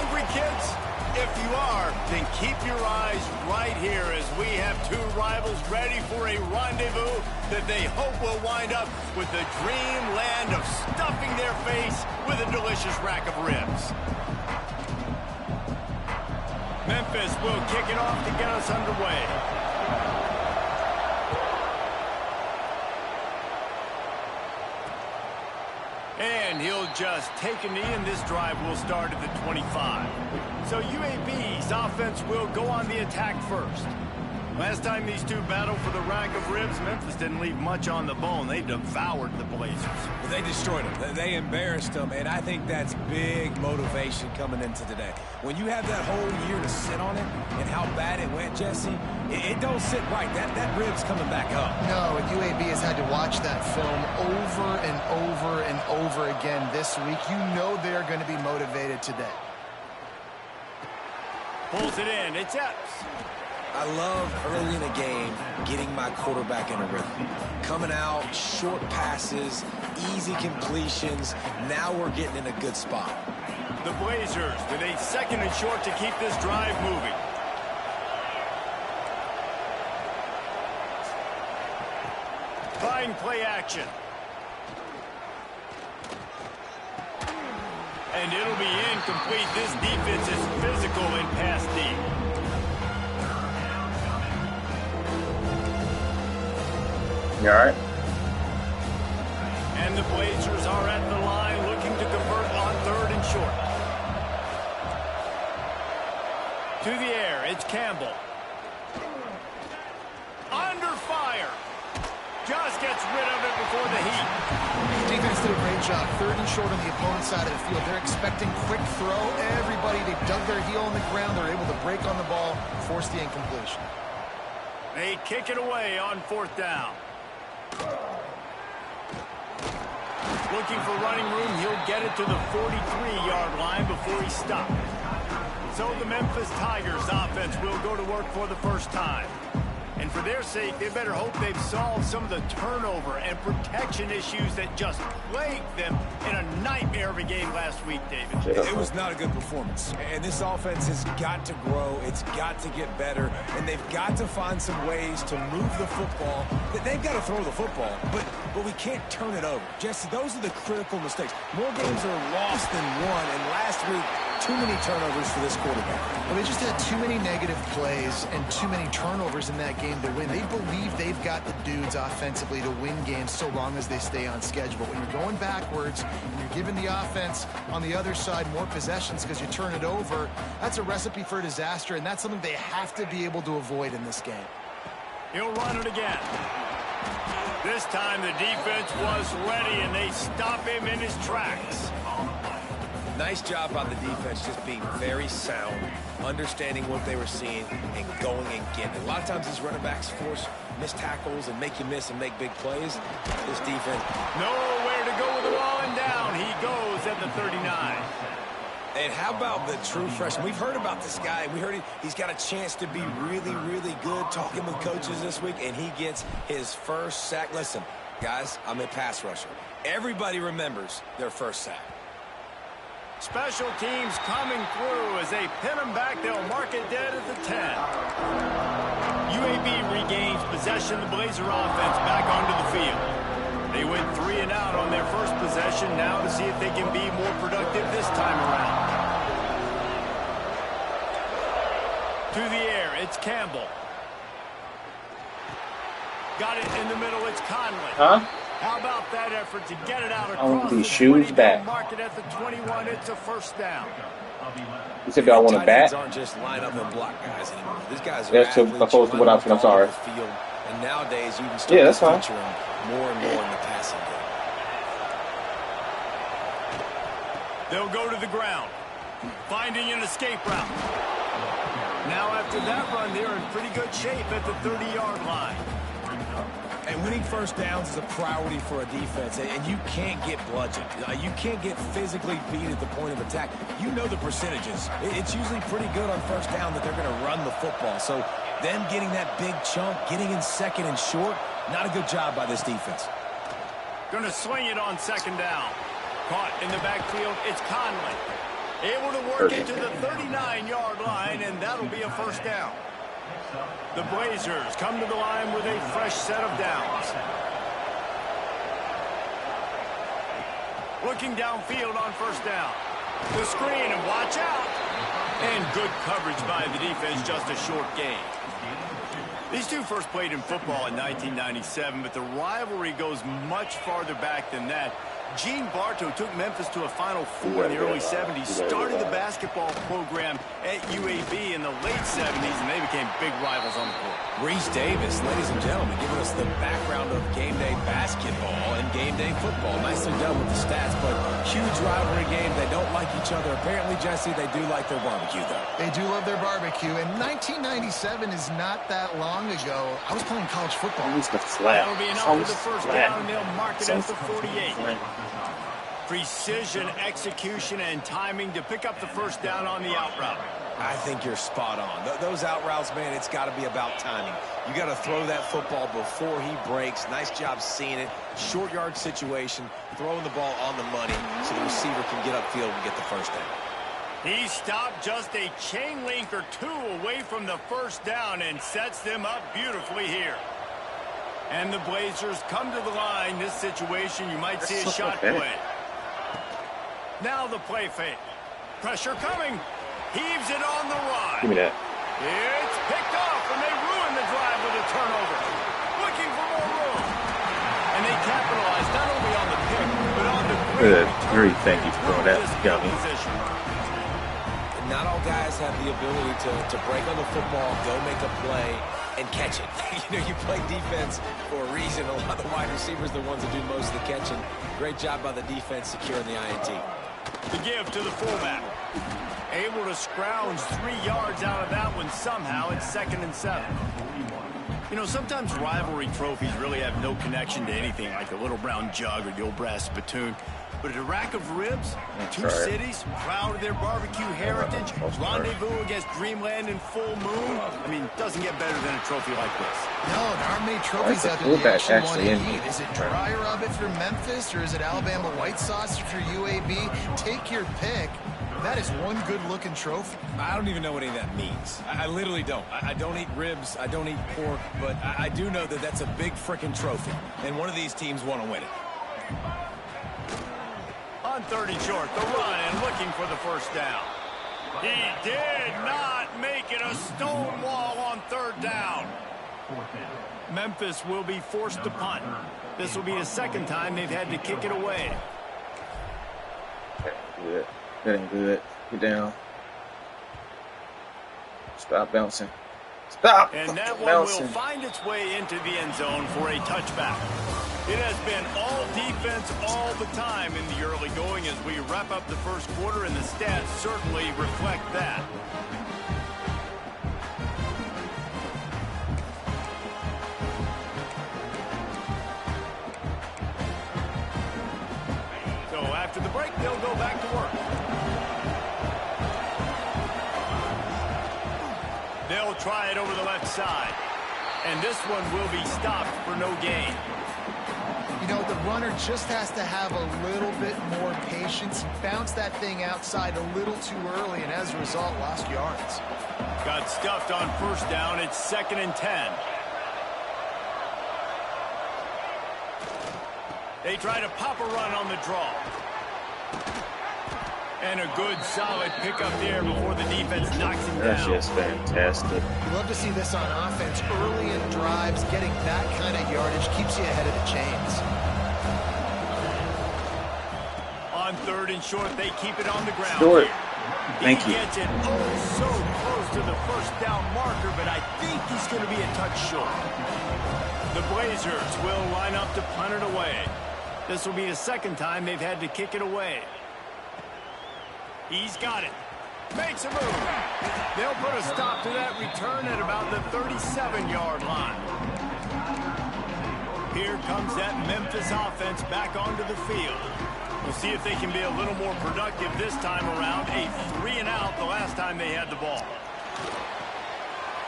hungry, kids? If you are, then keep your eyes right here as we have two rivals ready for a rendezvous that they hope will wind up with the dreamland of stuffing their face with a delicious rack of ribs. Memphis will kick it off to get us underway. And he'll just take a knee, and this drive will start at the 25. So UAB's offense will go on the attack first. Last time these two battled for the rack of ribs, Memphis didn't leave much on the bone. They devoured the Blazers. Well, they destroyed them. They embarrassed them, and I think that's big motivation coming into today. When you have that whole year to sit on it and how bad it went, Jesse, it don't sit right. That rib's coming back up. No, and UAB has had to watch that film over and over and over again this week. You know they're going to be motivated today. Pulls it in. It's Epps. I love early in a game getting my quarterback in a rhythm. Coming out, short passes, easy completions. Now we're getting in a good spot. The Blazers with a second and short to keep this drive moving. Trying play action. And it'll be incomplete. This defense is physical in pass deep. You all right? And the Blazers are at the line looking to convert on third and short. To the air, it's Campbell. Under fire. Just gets rid of it before the heat. Defense did a great job. Third and short on the opponent's side of the field. They're expecting quick throw. Everybody, they dug their heel on the ground. They're able to break on the ball, force the incompletion. They kick it away on fourth down. Looking for running room. He'll get it to the 43-yard line before he stopped. So the Memphis Tigers offense will go to work for the first time. And for their sake, they better hope they've solved some of the turnover and protection issues that just plagued them in a nightmare of a game last week, David. It was not a good performance. And this offense has got to grow. It's got to get better. And they've got to find some ways to move the football. They've got to throw the football, but we can't turn it over. Jesse, those are the critical mistakes. More games are lost than won. And last week, too many turnovers for this quarterback. Well, they just had too many negative plays and too many turnovers in that game to win. They believe they've got the dudes offensively to win games so long as they stay on schedule. But when you're going backwards and you're giving the offense on the other side more possessions because you turn it over, that's a recipe for disaster, and that's something they have to be able to avoid in this game. He'll run it again. This time the defense was ready, and they stop him in his tracks. Nice job by the defense just being very sound, understanding what they were seeing, and going and getting it. A lot of times these running backs force missed tackles and make you miss and make big plays. This defense. Nowhere to go with the ball, and down he goes at the 39. And how about the true freshman? We've heard about this guy. We heard he's got a chance to be really, really good. Talking with coaches this week, and he gets his first sack. Listen, guys, I'm a pass rusher. Everybody remembers their first sack. Special teams coming through as they pin him back. They'll mark it dead at the 10. UAB regains possession. The Blazer offense back onto the field. They went 3 and out on their first possession. Now to see if they can be more productive this time around. To the air, it's Campbell. Got it in the middle, it's Conley. Huh? How about that effort to get it out I want across these the shoes 20, back. Mark it at the 21, it's a first down. You said, do I want a bat? Aren't just line up and block guys anymore. These guys are That's opposed to what I'm sorry. Field, and nowadays you can start that's fine. feature them more and more in the passing game. They'll go to the ground, finding an escape route. Now after that run, they're in pretty good shape at the 30-yard line. And winning first downs is a priority for a defense, and you can't get bludgeoned. You can't get physically beat at the point of attack. You know the percentages. It's usually pretty good on first down that they're going to run the football. So them getting that big chunk, getting in second and short, not a good job by this defense. Going to swing it on second down. Caught in the backfield, it's Conley. Able to work it to the 39-yard line, and that'll be a first down. The Blazers come to the line with a fresh set of downs. Looking downfield on first down. The screen, and watch out. And good coverage by the defense, just a short gain. These two first played in football in 1997, but the rivalry goes much farther back than that. Gene Bartow took Memphis to a Final Four in the early 70s, started the basketball program at UAB in the late 70s, and they became big rivals on the court. Reese Davis, ladies and gentlemen, giving us the background of game day basketball and game day football. Nicely done with the stats, but huge rivalry game. They don't like each other. Apparently, Jesse, they do like their barbecue, though. They do love their barbecue, and 1997 is not that long ago. I was playing college football. That'll be enough for the first down, and they'll mark it at the 48. Precision, execution, and timing to pick up the first down on the out route. I think you're spot on. Those out routes, man, it's got to be about timing. You got to throw that football before he breaks. Nice job seeing it. Short yard situation, throwing the ball on the money so the receiver can get upfield and get the first down. He stopped just a chain link or two away from the first down and sets them up beautifully here. And the Blazers come to the line. This situation, you might see a shot play. Now the play fake. Pressure coming. Heaves it on the run. Give me that. It's picked off, and they ruin the drive with a turnover. Looking for more room. And they capitalize not only on the pick, but on the great thing you throw that dummy. Not all guys have the ability to break on the football, go make a play, and catch it. You play defense for a reason. A lot of the wide receivers are the ones that do most of the catching. Great job by the defense securing the INT. The give to the fullback. Able to scrounge 3 yards out of that one somehow. It's 2nd and 7. Sometimes rivalry trophies really have no connection to anything like the little brown jug or the old brass spittoon. But a rack of ribs, two cities, proud of their barbecue heritage, rendezvous against dreamland and full moon. Doesn't get better than a trophy like this. No, there aren't many trophies out there that you actually want to eat. Is it dry rub it for Memphis, or is it Alabama white sauce for UAB? Take your pick. That is one good-looking trophy. I don't even know what any of that means. I literally don't. I don't eat ribs. I don't eat pork. But I do know that that's a big frickin' trophy. And one of these teams want to win it. On 30 short, the run and looking for the first down. He did not make it a stone wall on 3rd down. Memphis will be forced to punt. This will be the 2nd time they've had to kick it away. Good. That ain't good. Get down. Stop bouncing. Stop And that one bouncing. will find its way into the end zone for a touchback. It has been all defense all the time in the early going as we wrap up the first quarter, and the stats certainly reflect that. So after the break, they'll go back to work. They'll try it over the left side. And this one will be stopped for no gain. The runner just has to have a little bit more patience. He bounced that thing outside a little too early, and as a result, lost yards. Got stuffed on first down. It's 2nd and 10. They try to pop a run on the draw. And a good, solid pickup there before the defense knocks him That's down. just fantastic. You love to see this on offense. Early in drives, getting that kind of yardage keeps you ahead of the chains. On 3rd and short, they keep it on the ground. Short. Here. Thank He you. gets it so close to the first down marker, but I think he's going to be a touch short. The Blazers will line up to punt it away. This will be the 2nd time they've had to kick it away. He's got it. Makes a move. They'll put a stop to that return at about the 37-yard line. Here comes that Memphis offense back onto the field. We'll see if they can be a little more productive this time around. A 3-and-out the last time they had the ball.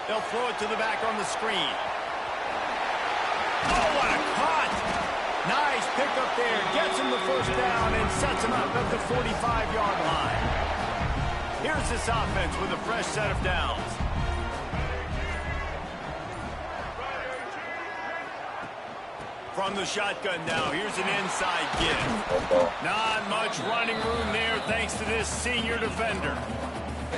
They'll throw it to the back on the screen. Oh, what a cut! Nice pickup there. Gets him the first down and sets him up at the 45-yard line. Here's this offense with a fresh set of downs. From the shotgun now, here's an inside give. Not much running room there thanks to this senior defender.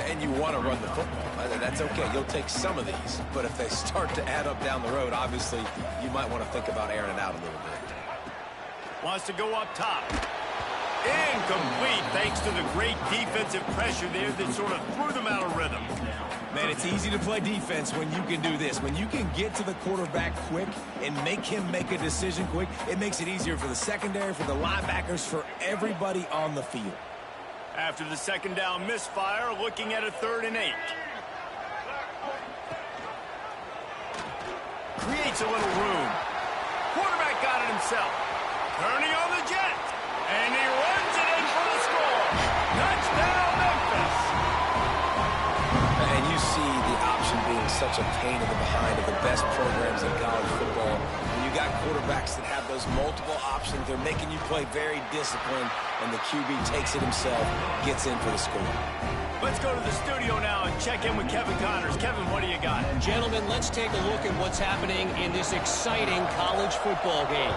And you want to run the football. That's okay. You'll take some of these. But if they start to add up down the road, obviously, you might want to think about airing it out a little bit. Wants to go up top. Incomplete thanks to the great defensive pressure there that sort of threw them out of rhythm. Man, it's easy to play defense when you can do this. When you can get to the quarterback quick and make him make a decision quick, it makes it easier for the secondary, for the linebackers, for everybody on the field. After the second down misfire, looking at a 3rd and 8. Creates a little room. Quarterback got it himself. Turning on the jet. And he runs it in for the score. Touchdown, Memphis. And you see the option being such a pain in the behind of the best programs in college football. When you got quarterbacks that have those multiple options, they're making you play very disciplined, and the QB takes it himself, gets in for the score. Let's go to the studio now and check in with Kevin Connors. Kevin, what do you got? Gentlemen, let's take a look at what's happening in this exciting college football game.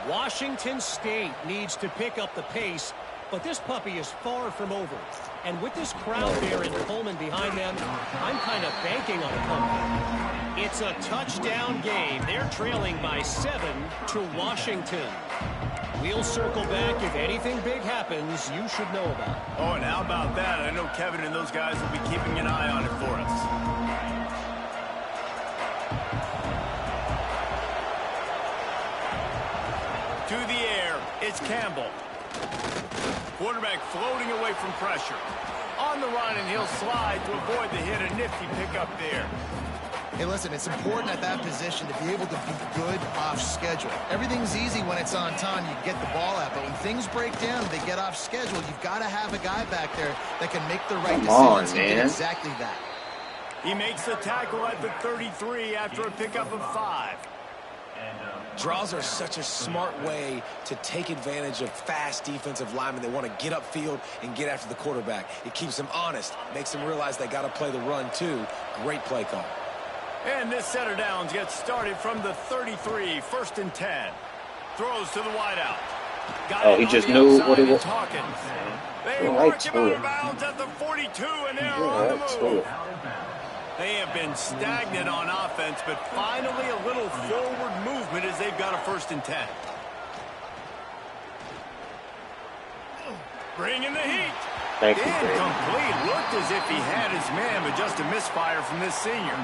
Washington State needs to pick up the pace, but this puppy is far from over. And with this crowd there in Pullman behind them, I'm kind of banking on a comeback. It's a touchdown game. They're trailing by 7 to Washington. We'll circle back. If anything big happens, you should know about it. Oh, and how about that? I know Kevin and those guys will be keeping an eye on it for us. To the air, it's Campbell. Quarterback floating away from pressure. On the run, and he'll slide to avoid the hit. A nifty pickup there. Hey, listen, it's important at that position to be able to be good off schedule. Everything's easy when it's on time. You get the ball out. But when things break down, they get off schedule. You've got to have a guy back there that can make the right decisions and get exactly that. He makes the tackle at the 33 after a pickup of 5. Draws are such a smart way to take advantage of fast defensive linemen. They want to get upfield and get after the quarterback. It keeps them honest, makes them realize they got to play the run too. Great play call. And this set of downs gets started from the 33, 1st and 10. Throws to the wideout. Oh, he just knew what he was. They work him out of bounds at the 42, and they're on the move. They have been stagnant on offense, but finally a little forward movement as they've got a 1st and 10. Bringing the heat. Thank you, incomplete. Looked as if he had his man, but just a misfire from this senior.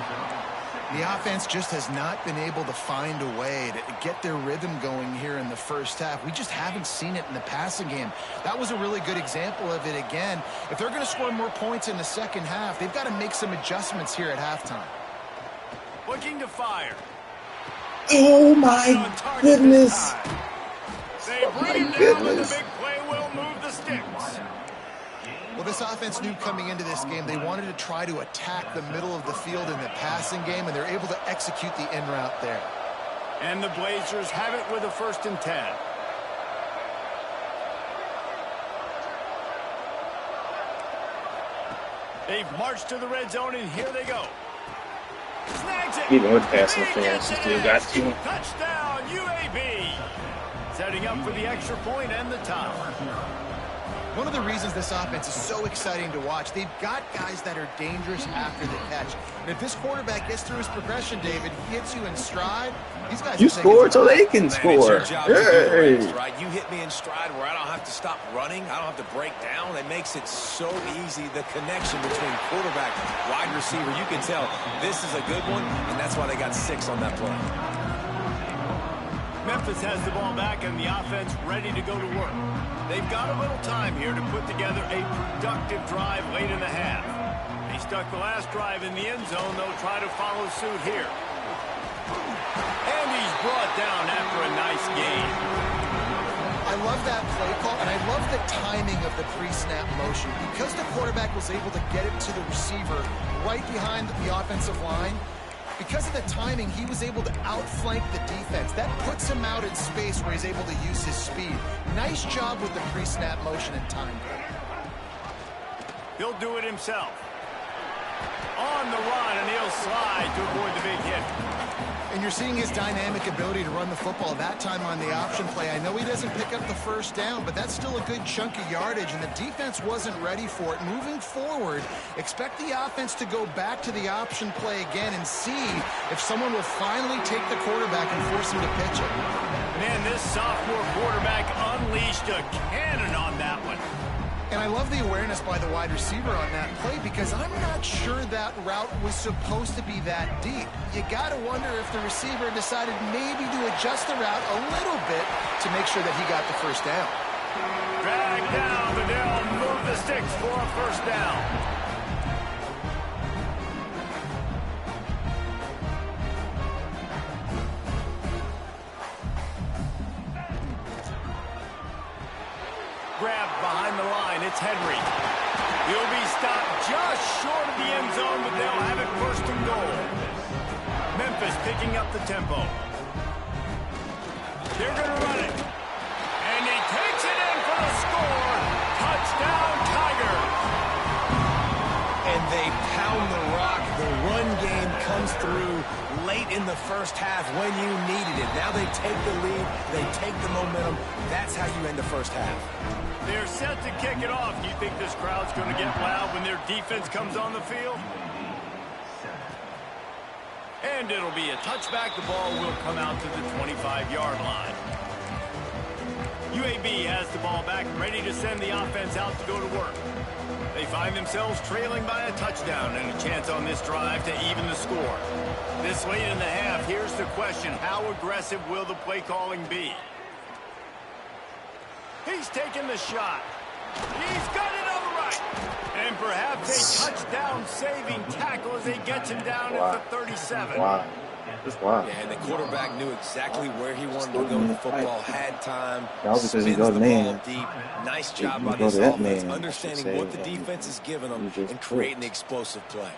The offense just has not been able to find a way to get their rhythm going here in the first half. We just haven't seen it in the passing game. That was a really good example of it again. If they're going to score more points in the second half, they've got to make some adjustments here at halftime. Looking to fire. Oh, my goodness. They bring him down, and the big play will move the sticks. Well, this offense knew coming into this game they wanted to try to attack the middle of the field in the passing game, and they're able to execute the in route there. And the Blazers have it with a 1st and 10. They've marched to the red zone, and here they go. Snags it. Even with passing interference, he still got to. Touchdown, UAB. Setting up for the extra point and the tie. One of the reasons this offense is so exciting to watch, they've got guys that are dangerous after the catch. And if this quarterback gets through his progression, David, he hits you in stride, these guys... You scored so they can score. Hey. Right? You hit me in stride where I don't have to stop running. I don't have to break down. It makes it so easy, the connection between quarterback, wide receiver. You can tell this is a good one, and that's why they got 6 on that play. Memphis has the ball back and the offense ready to go to work. They've got a little time here to put together a productive drive late in the half. They stuck the last drive in the end zone. They'll try to follow suit here. And he's brought down after a nice gain. I love that play call, and I love the timing of the pre-snap motion. Because the quarterback was able to get it to the receiver right behind the offensive line, because of the timing, he was able to outflank the defense. That puts him out in space where he's able to use his speed. Nice job with the pre-snap motion and time. He'll do it himself. On the run, and he'll slide to avoid the big hit. And you're seeing his dynamic ability to run the football, that time on the option play. I know he doesn't pick up the first down, but that's still a good chunk of yardage, and the defense wasn't ready for it. Moving forward, expect the offense to go back to the option play again and see if someone will finally take the quarterback and force him to pitch it. Man, this sophomore quarterback unleashed a cannon on that one. And I love the awareness by the wide receiver on that play because I'm not sure that route was supposed to be that deep. You got to wonder if the receiver decided maybe to adjust the route a little bit to make sure that he got the first down. Drag down, but they'll move the sticks for a first down. Grab behind the line. It's Henry. He'll be stopped just short of the end zone, but they'll have it first and goal. Memphis picking up the tempo. They're going to run it. And he takes it in for the score. Touchdown, Tigers. And they pound the rock. The run game comes through late in the first half when you needed it. Now they take the lead. They take the momentum. That's how you end the first half. They're set to kick it off. Do you think this crowd's going to get loud when their defense comes on the field? And it'll be a touchback. The ball will come out to the 25-yard line. UAB has the ball back, ready to send the offense out to go to work. They find themselves trailing by a touchdown and a chance on this drive to even the score. This late in the half, here's the question. How aggressive will the play calling be? He's taking the shot. He's got it on the right. And perhaps a touchdown-saving tackle as he gets him down at the 37. Wow. Wow. Yeah, and the quarterback knew exactly where he wanted to go with the football, had time, That was because he spins goes the man. ball deep. Nice job You by go this to that offense, man, understanding what the defense is giving them and creating the explosive play.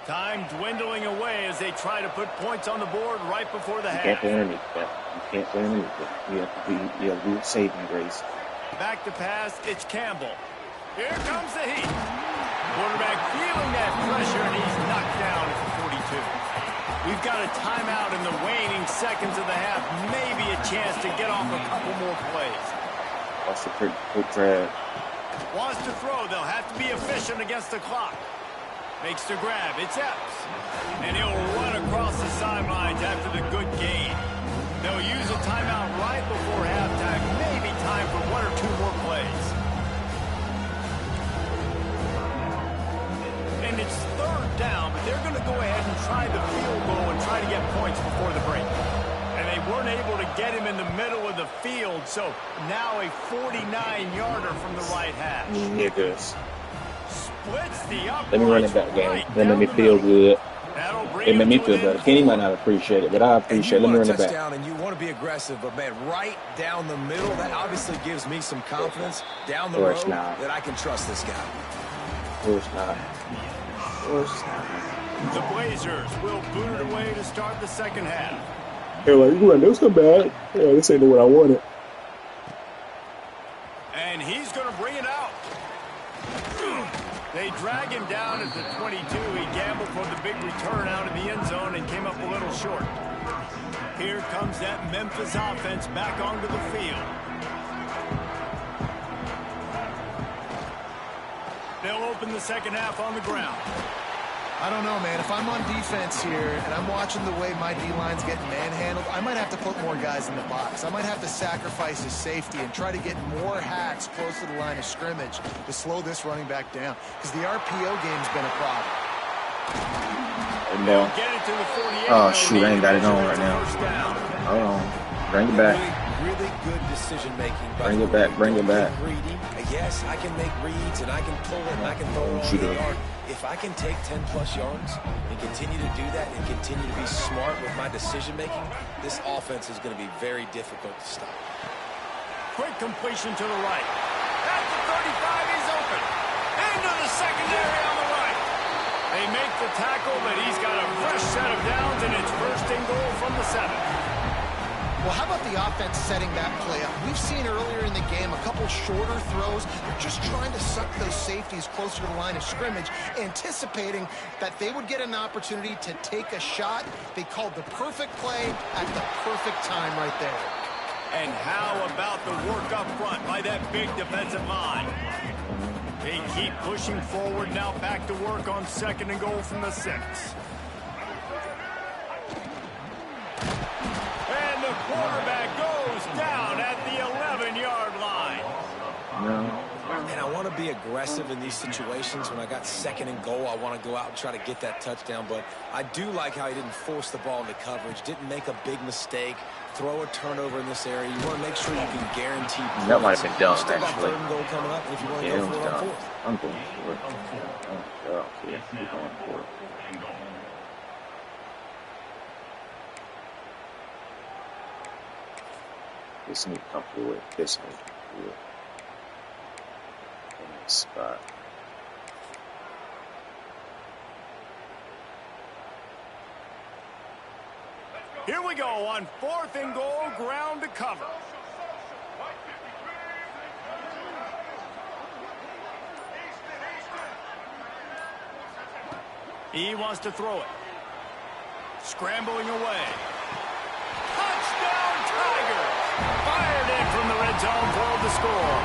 Time dwindling away as they try to put points on the board right before the You half. can't play underneath that. You can't play underneath that. You have to be saving grace. Back to pass, it's Campbell. Here comes the heat. Quarterback feeling that pressure, and he's knocked down at the 42. We've got a timeout in the waning seconds of the half. Maybe a chance to get off a couple more plays. That's a quick drag. Wants to throw. They'll have to be efficient against the clock. Makes the grab. It's Epps. And he'll run across the sidelines after the good gain. They'll use a timeout right before halftime. Maybe time for one or two more plays. And it's third down, but they're going to go ahead and try the field goal and try to get points before the break. And they weren't able to get him in the middle of the field, so now a 49-yarder from the right hash. Niggas. Splits the uprights. Let me run it back, gang. right That made down me the feel middle. good. That'll bring It made him me to feel within better. Kenny 4. might not appreciate it, but I appreciate it. Let me run it back. And you want to be aggressive, but man, right down the middle, that obviously gives me some confidence down the road that I can trust this guy. Of course not. Of course not. The Blazers will boot it away to start the second half. They're like, you run this so bad. Yeah, this ain't what I wanted. And he's going to bring it out. They drag him down at the 22. He gambled for the big return out of the end zone and came up a little short. Here comes that Memphis offense back onto the field. They'll open the second half on the ground. I don't know, man. If I'm on defense here and I'm watching the way my D-line's getting manhandled, I might have to put more guys in the box. I might have to sacrifice his safety and try to get more hats close to the line of scrimmage to slow this running back down, because the RPO game's been a problem. No. Get it to the 48. Oh, shoot, I ain't got it on right now. Hold on. Bring it back. Really good decision making. Bring it back. Bring it back. Greedy. Yes, I can make reads and I can pull it and I can throw it on the yard. If I can take 10-plus yards and continue to do that and continue to be smart with my decision-making, this offense is going to be very difficult to stop. Quick completion to the right. At the 35, he's open. Into the secondary on the right. They make the tackle, but he's got a fresh set of downs, and it's first and goal from the 7. Well, how about the offense setting that play up? We've seen earlier in the game a couple shorter throws. They're just trying to suck those safeties closer to the line of scrimmage, anticipating that they would get an opportunity to take a shot. They called the perfect play at the perfect time right there. And how about the work up front by that big defensive line? They keep pushing forward, now back to work on 2nd and goal from the 6. And the quarterback goes down at the 11-yard line. No. And I want to be aggressive in these situations. When I got 2nd and goal, I want to go out and try to get that touchdown. But I do like how he didn't force the ball into coverage, didn't make a big mistake, throw a turnover in this area. You want to make sure you can guarantee points. That might have been dumb, Still got actually. 3rd and goal coming up, and if you want to Yeah, go it was for it on dumb. 4th. I'm going for it. Oh, yeah, we're going for it. This need to come through it. This need to come through it. In this spot. Here we go on 4th and goal, ground to cover. He wants to throw it. Scrambling away. Touchdown Tigers! Fired in from the red zone for the score.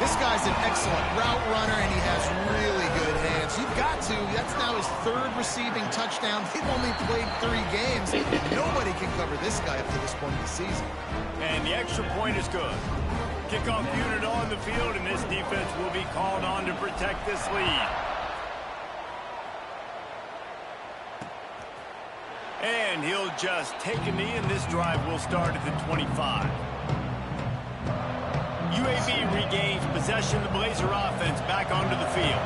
This guy's an excellent route runner, and he has really good hands. You've got to. That's now his 3rd receiving touchdown. They've only played 3 games. Nobody can cover this guy up to this point of the season. And the extra point is good. Kickoff unit on the field, and this defense will be called on to protect this lead. And he'll just take a knee, and this drive will start at the 25. UAB regains possession of the Blazer offense back onto the field.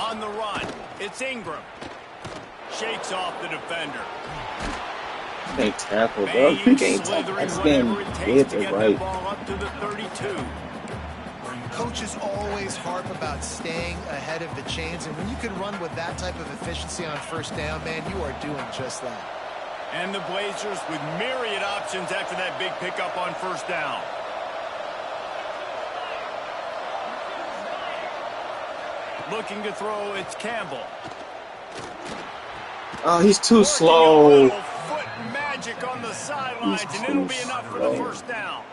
On the run, it's Ingram. Shakes off the defender. They tackle, bro. You can't tackle. That's getting hit it right. Ball up to the 32. Coaches always harp about staying ahead of the chains, and when you can run with that type of efficiency on 1st down, man, you are doing just that. And the Blazers with myriad options after that big pickup on 1st down. Looking to throw, it's Campbell. Oh, he's too Working a slow. little foot magic on the sidelines, He's and it'll be too enough for slow. the 1st down.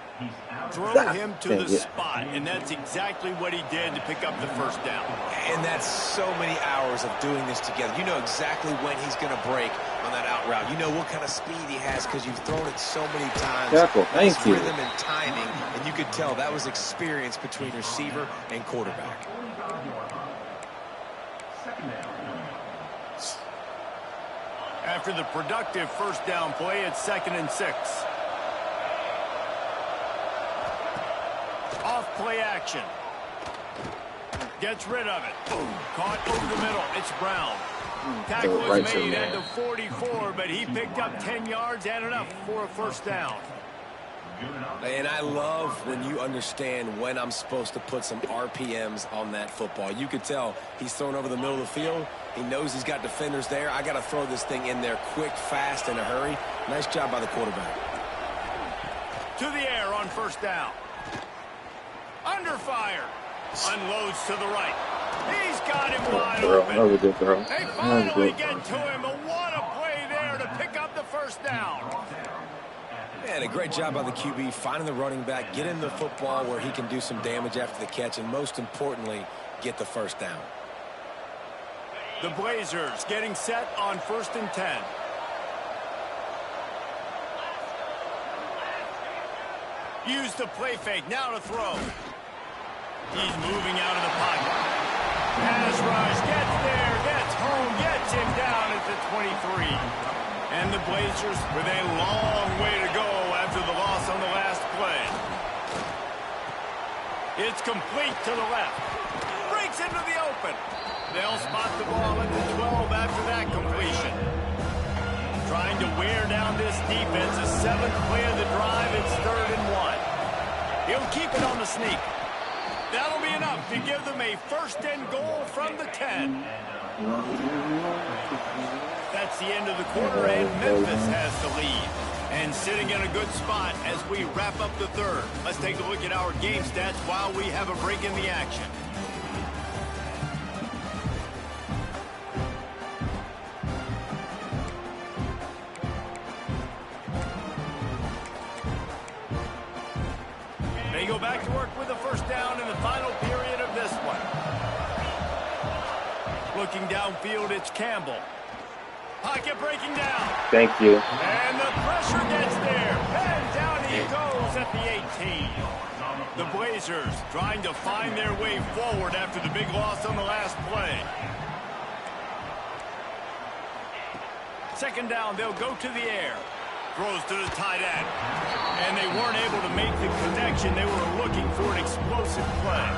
Throw him to the spot, and that's exactly what he did to pick up the 1st down. And that's so many hours of doing this together. You know exactly when he's going to break on that out route. You know what kind of speed he has because you've thrown it so many times. Tackle, thank His you. rhythm and timing, and you could tell that was experience between receiver and quarterback. After the productive 1st down play, it's 2nd and 6. Off play action. Gets rid of it. Caught over the middle. It's Brown. Tackle was made at the 44, but he picked up 10 yards and enough for a 1st down. And I love when you understand when I'm supposed to put some RPMs on that football. You could tell he's thrown over the middle of the field. He knows he's got defenders there. I got to throw this thing in there quick, fast, in a hurry. Nice job by the quarterback. To the air on 1st down. Under fire. Unloads to the right. He's got him wide open. Another good throw. They finally get to him, but what a play there to pick up the 1st down. And a great job by the QB finding the running back, getting the football where he can do some damage after the catch, and most importantly, get the 1st down. The Blazers getting set on 1st and 10. Use the play fake, now to throw. He's moving out of the pocket. Pass rush, gets there, gets home, gets him down at the 23. And the Blazers with a long way to go after the loss on the last play. It's complete to the left. Breaks into the open. They'll spot the ball at the 12 after that completion. Trying to wear down this defense. A 7th play of the drive. It's 3rd and 1. He'll keep it on the sneak. That'll be enough to give them a 1st and goal from the 10. That's the end of the quarter, and Memphis has the lead. And sitting in a good spot as we wrap up the third. Let's take a look at our game stats while we have a break in the action. They go back to work with a first down in the final period of this one. Looking downfield, it's Campbell. Pocket breaking down. Thank you. And the pressure gets there. And down he goes at the 18. The Blazers trying to find their way forward after the big loss on the last play. Second down, they'll go to the air. Throws to the tight end. And they weren't able to make the connection. They were looking for an explosive play.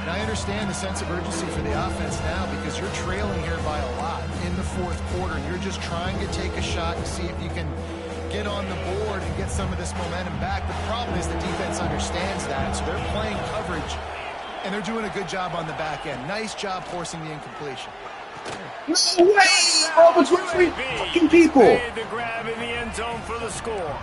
And I understand the sense of urgency for the offense now because you're trailing here by a lot in the fourth quarter. You're just trying to take a shot and see if you can get on the board and get some of this momentum back. The problem is the defense understands that, so they're playing coverage, and they're doing a good job on the back end. Nice job forcing the incompletion. No way! Oh, between three fucking people. Made the grab in the end zone for the score.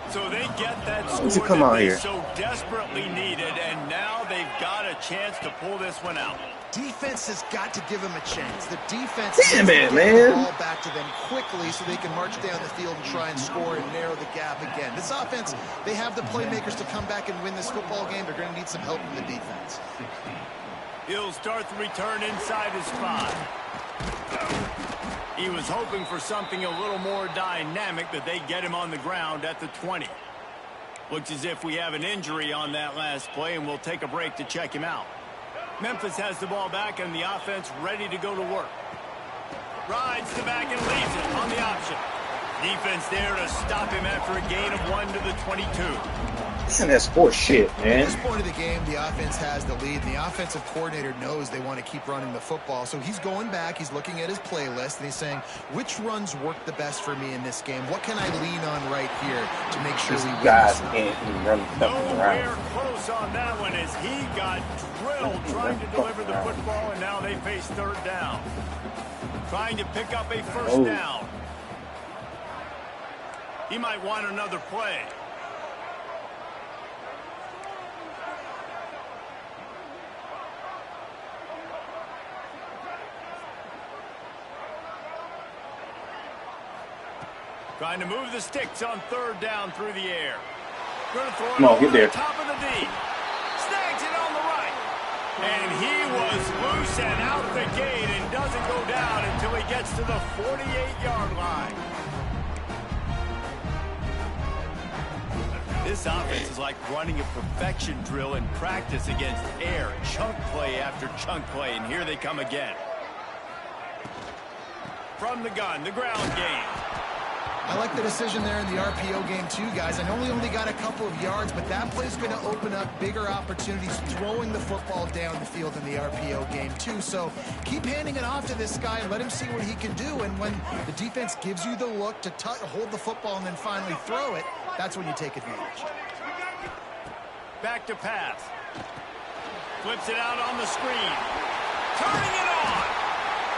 So they get that score come that out they here? so desperately needed, and now they've got a chance to pull this one out. Defense has got to give them a chance. The defense Damn needs it, to get the man. ball back to them quickly so they can march down the field and try and score and narrow the gap again. This offense, they have the playmakers to come back and win this football game. They're going to need some help from the defense. He'll start the return inside his 5. He was hoping for something a little more dynamic, but they get him on the ground at the 20. Looks as if we have an injury on that last play, and we'll take a break to check him out. Memphis has the ball back, and the offense ready to go to work. Rides the back and leaves it on the option. Defense there to stop him after a gain of 1 to the 22. Man, that's sports shit, At man. this point of the game, the offense has the lead, and the offensive coordinator knows they want to keep running the football. So he's going back, he's looking at his playlist, and he's saying, which runs work the best for me in this game? What can I lean on right here to make sure These we win guys this can't even run something Nowhere around. close on that one as he got drilled trying to deliver the football, and now they face third down. Trying to pick up a first down. He might want another play. Trying to move the sticks on third down through the air. Going to throw it Come on, over get there. the top of the D. Snags it on the right. And he was loose and out the gate and doesn't go down until he gets to the 48-yard line. This offense is like running a perfection drill in practice against air. Chunk play after chunk play, and here they come again. From the gun, the ground game. I like the decision there in the RPO game too, guys. I know we only got a couple of yards, but that play's going to open up bigger opportunities throwing the football down the field in the RPO game too. So keep handing it off to this guy and let him see what he can do. And when the defense gives you the look to hold the football and then finally throw it, that's when you take advantage. Back to pass. Flips it out on the screen. Turning it on.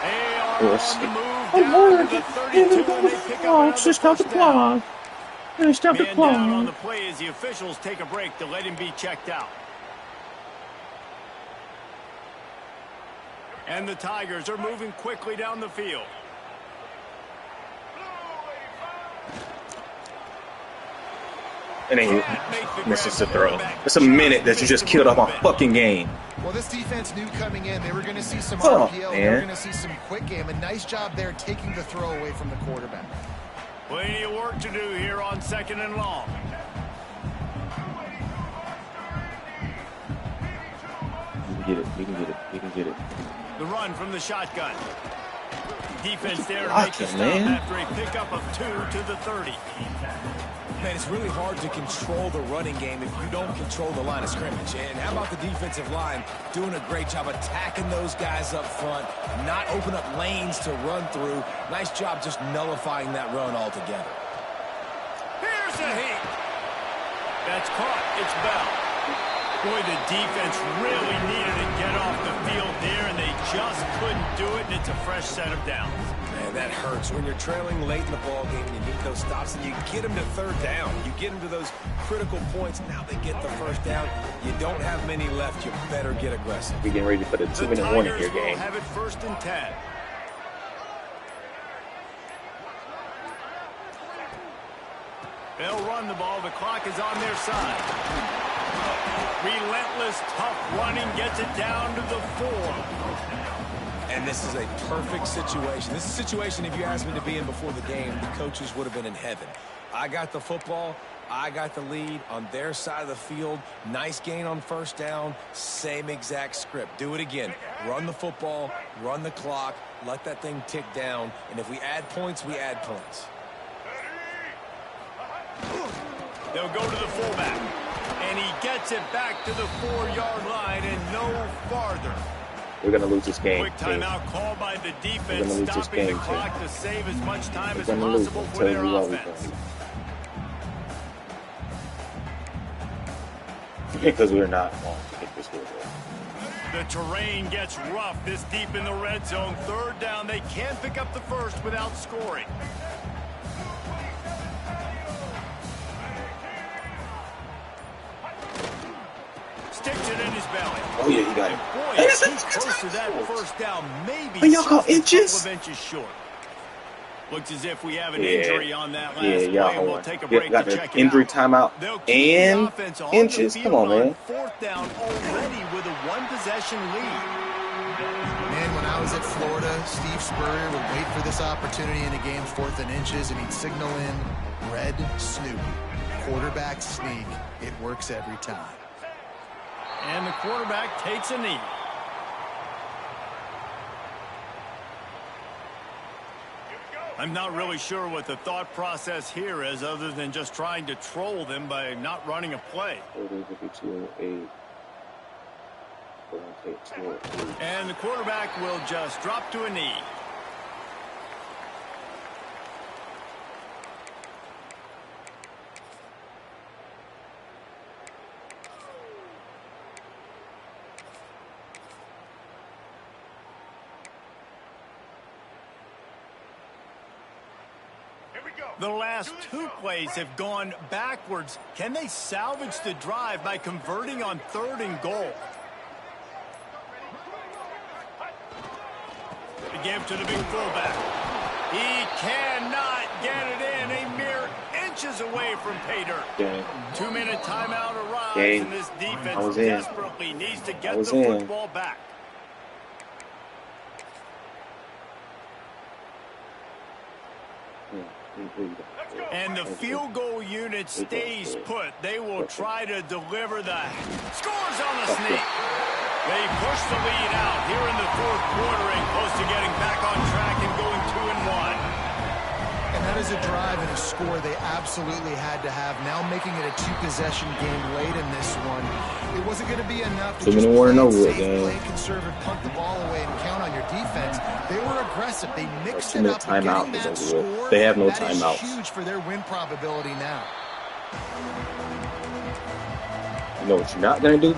They are on the move down to the 32, and they pick up another first down. Man down on the play as the officials take a break to let him be checked out. And the Tigers are moving quickly down the field. And then he misses the throw. It's a minute that you just killed off my fucking game. Well, this defense knew coming in they were going to see some Oh, RPO. man. They were going to see some quick game. A nice job there taking the throw away from the quarterback. Plenty of work to do here on second and long. You can get it. You can get it. You can get it. The run from the shotgun. Defense there to blocking, make the stop man? after a pickup of 2 to the 30. Man, it's really hard to control the running game if you don't control the line of scrimmage. And how about the defensive line doing a great job attacking those guys up front, not open up lanes to run through. Nice job just nullifying that run altogether. Here's a hit. That's caught. It's Bell. Boy, the defense really needed to get off the field there, and they just couldn't do it, and it's a fresh set of downs. Man, that hurts. When you're trailing late in the ballgame, you need those stops, and you get them to third down. You get them to those critical points. Now they get the first down. You don't have many left. You better get aggressive. We're getting ready for the 2-minute warning here, Tigers will game. have it 1st and 10. They'll run the ball. The clock is on their side. Relentless, tough running gets it down to the 4. And this is a perfect situation. This is a situation, if you asked me to be in before the game, the coaches would have been in heaven. I got the football. I got the lead on their side of the field. Nice gain on first down. Same exact script. Do it again. Run the football. Run the clock. Let that thing tick down. And if we add points, we add points. They'll go to the fullback. And he gets it back to the 4-yard line and no farther. We're going to lose this game. Quick timeout call by the defense, lose this stopping game, the clock to save as much time as We're gonna lose. possible I'm for their telling you what we're offense. gonna lose. Because we're not going to get this field goal. The terrain gets rough this deep in the red zone. 3rd down. They can't pick up the first without scoring. Sticks it in his belly. Oh, yeah, he got it. Boy, Hey, he's too close to that first down. Maybe But y'all call just a inches? couple of inches short. Looks as if we have an Yeah. injury on that last Yeah, play, y'all and we'll hold take a on. break Got to the check it injury out. timeout They'll keep the and offense on inches. the Come field on, man. 4th down already with a 1-possession lead. Man, when I was at Florida, Steve Spurrier would wait for this opportunity in a game 4th and inches, and he'd signal in red snoop. Quarterback sneak. It works every time. And the quarterback takes a knee. I'm not really sure what the thought process here is other than just trying to troll them by not running a play. And the quarterback will just drop to a knee. The last 2 plays have gone backwards. Can they salvage the drive by converting on 3rd and goal? The give to the big fullback. He cannot get it in. A mere inches away from pay dirt. 2-minute timeout arrives, and this defense desperately needs to get the football back. And the field goal unit stays put. They will try to deliver the scores on the sneak. They push the lead out here in the 4th quarter and close to getting back on track and going 2-1. And that is a drive and a score they absolutely had to have. Now making it a 2-possession game late in this one. It wasn't going to be enough to just play it safe, play conservative, punt the ball away, and count on your defense. They were aggressive. They mixed it up. Getting that score, they have no that timeouts. is huge for their win probability now. You know what you're not going to do?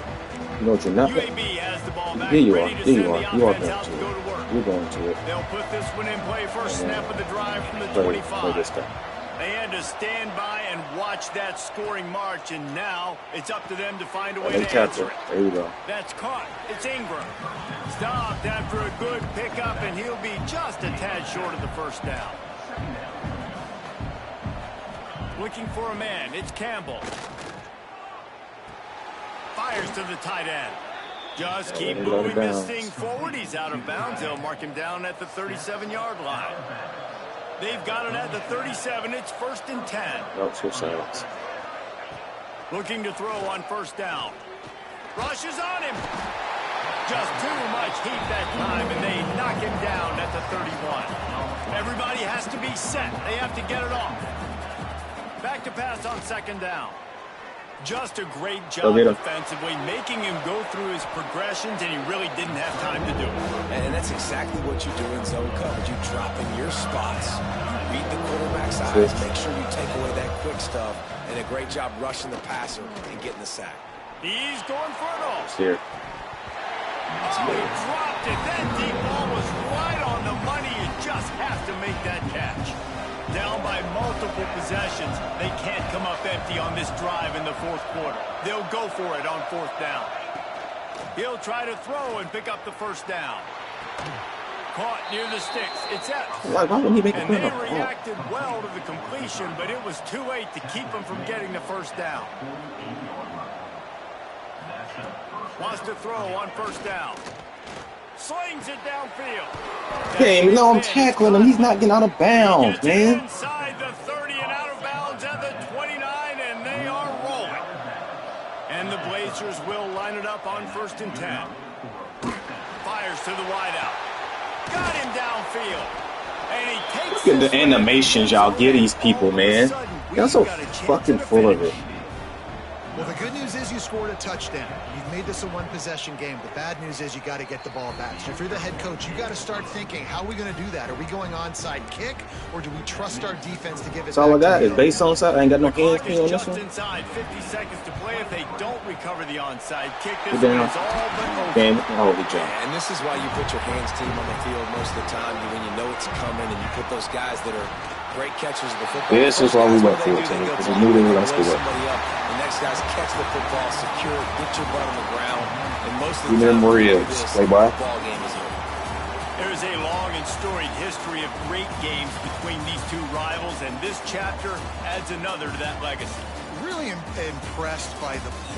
You know what you're not going to do? UAB has the ball back. Here you are. Ready to Here you send are. the You are offense going out to to go it. to work. You're going to it. They'll put this one in play. First snap of the drive from the Play 25. this guy. They had to stand by and watch that scoring march, and now it's up to them to find a way to answer it. There you go. That's caught. It's Ingram. Stopped after a good pickup, and he'll be just a tad short of the first down. Looking for a man. It's Campbell. Fires to the tight end. Just keep moving this thing forward. He's out of bounds. They'll mark him down at the 37-yard line. They've got it at the 37. It's 1st and 10. No, switch silence. Looking to throw on first down. Rushes on him. Just too much heat that time, and they knock him down at the 31. Everybody has to be set. They have to get it off. Back to pass on 2nd down. Just a great job defensively, making him go through his progressions, and he really didn't have time to do it. And that's exactly what you do in zone coverage. You drop in your spots, read the quarterback's eyes, make sure you take away that quick stuff, and a great job rushing the passer and getting the sack. He's going for it all. Here. Oh, he dropped it. That deep ball was right on the money. You just have to make that catch. Down by multiple possessions. They can't come up empty on this drive in the fourth quarter. They'll go for it on fourth down. He'll try to throw and pick up the first down. Caught near the sticks. It's out. Why wouldn't he make a And they reacted well to the completion, but it was too late to keep them from getting the first down. Wants to throw on first down. Slings it downfield. Hey, no, I'm tackling him. He's not getting out of bounds, man. Inside the 30 and out of bounds at the 29, and they are rolling. And the Blazers will line it up on 1st and 10. Fires to the wideout. Got him downfield. And he takes Look at the animations y'all give these people, man. Y'all so fucking full of it. Well, the good news is you scored a touchdown. You've made this a one-possession game. The bad news is you got to get the ball back. So if you're the head coach, you got to start thinking, how are we going to do that? Are we going onside kick, or do we trust our defense to give it That's all I back got is base onside. I ain't got no hands on this just one. inside 50 seconds to play. If they don't recover the onside kick, this Good one down. is all but over. Game. Holy job. And this is why you put your hands team on the field most of the time when you know it's coming, and you put those guys that are great catchers of the football. This is why we went for it, Timmy, because we knew they were going to score. The next guys catch the football, secure it, get your butt on the ground, and most of the You time, remember where he is. Play by. the ball game is over. There is a long and storied history of great games between these two rivals, and this chapter adds another to that legacy. Really impressed by the